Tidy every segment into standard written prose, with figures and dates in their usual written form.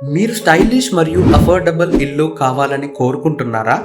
మీరు స్టైలిష్ మరియు అఫోర్డబుల్ ఇల్లు కావాలని కోరుకుంటున్నారా?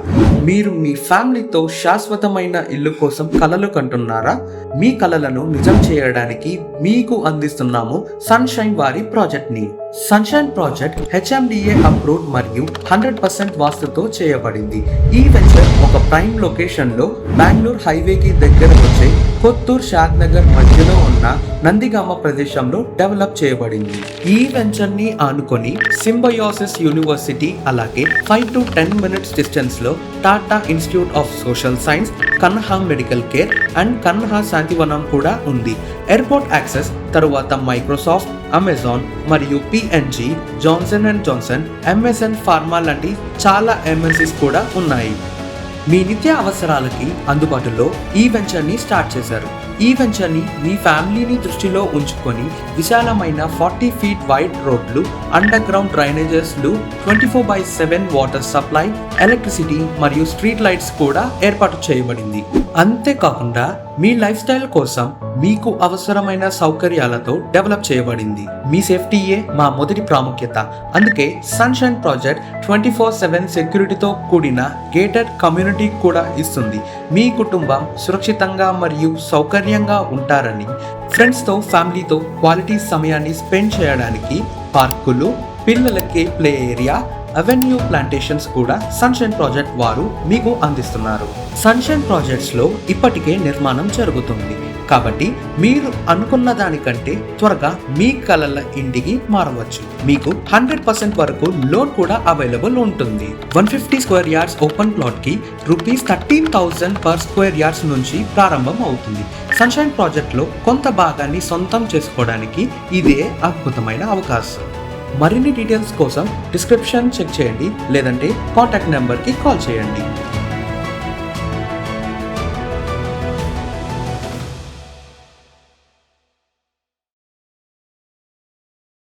మీరు మీ ఫ్యామిలీతో శాశ్వతమైన ఇల్లు కోసం కలలు కంటున్నారా? మీ కలలను నిజం చేయడానికి మీకు అందిస్తున్నాము సన్షైన్ వారి ప్రాజెక్ట్ని. సన్షైన్ ప్రాజెక్ట్ HMDA అప్రూవ్డ్ మరియు 100% వాస్తుతో చేయబడింది. ఈ వెంచర్ ఒక ప్రైమ్ లొకేషన్లో బెంగళూరు హైవేకి దగ్గర వచ్చే కొత్తూరు షాద్నగర్ మధ్యలో ఉన్న నందిగామ ప్రదేశంలో డెవలప్ చేయబడింది. ఈ వెంచర్ని ఆనుకొని సింబయోసిస్ యూనివర్సిటీ, అలాగే 5 to 10 minutes డిస్టెన్స్ లో Tata institute of social science, Kanha medical care and Kanha Shantivanam కూడా ఉంది. ఎయిర్పోర్ట్ యాక్సెస్, తరువాత మైక్రోసాఫ్ట్, అమెజాన్ మరియు PNG, Johnson and Johnson, MSN pharma లాంటి చాలా MNCs కూడా ఉన్నాయి. మీ నిత్య అవసరాలకి అందుబాటులో ఈ వెంచర్ని స్టార్ట్ చేశారు. ఈ వెంచర్ని మీ ఫ్యామిలీని దృష్టిలో ఉంచుకొని విశాలమైన 40 feet వైడ్ రోడ్లు, అండర్ గ్రౌండ్ డ్రైనేజెస్లు, 24/7 వాటర్ సప్లై, ఎలక్ట్రిసిటీ మరియు స్ట్రీట్ లైట్స్ కూడా ఏర్పాటు చేయబడింది. అంతేకాకుండా మీ లైఫ్ స్టైల్ కోసం మీకు అవసరమైన సౌకర్యాలతో డెవలప్ చేయబడింది. మీ సేఫ్టీయే మా మొదటి ప్రాముఖ్యత. అందుకే సన్షైన్ ప్రాజెక్ట్ 24/7 సెక్యూరిటీతో కూడిన గేటెడ్ కమ్యూనిటీ కూడా ఇస్తుంది. మీ కుటుంబం సురక్షితంగా మరియు సౌకర్యంగా ఉంటారని, ఫ్రెండ్స్తో, ఫ్యామిలీతో క్వాలిటీ సమయాన్ని స్పెండ్ చేయడానికి పార్కులు, పిల్లలకి ప్లే ఏరియా, అవెన్యూ ప్లాంటేషన్స్ కూడా సన్షైన్ ప్రాజెక్ట్ వారు మీకు అందిస్తున్నారు. సన్షైన్ ప్రాజెక్ట్స్ లో ఇప్పటికే నిర్మాణం జరుగుతుంది కాబట్టి మీరు అనుకున్న దానికంటే త్వరగా మీ కలల ఇంటికి మారవచ్చు. మీకు 100% వరకు లోన్ కూడా అవైలబుల్ ఉంటుంది. 150 square yards ఓపెన్ ప్లాట్ కి ₹13,000 per square yards నుంచి ప్రారంభం అవుతుంది. సన్షైన్ ప్రాజెక్ట్ లో కొంత భాగాన్ని సొంతం చేసుకోవడానికి ఇదే అద్భుతమైన అవకాశం. మరిన్ని డీటెయిల్స్ కోసం డిస్క్రిప్షన్ చెక్ చేయండి, లేదంటే కాంటాక్ట్ నెంబర్కి కాల్ చేయండి.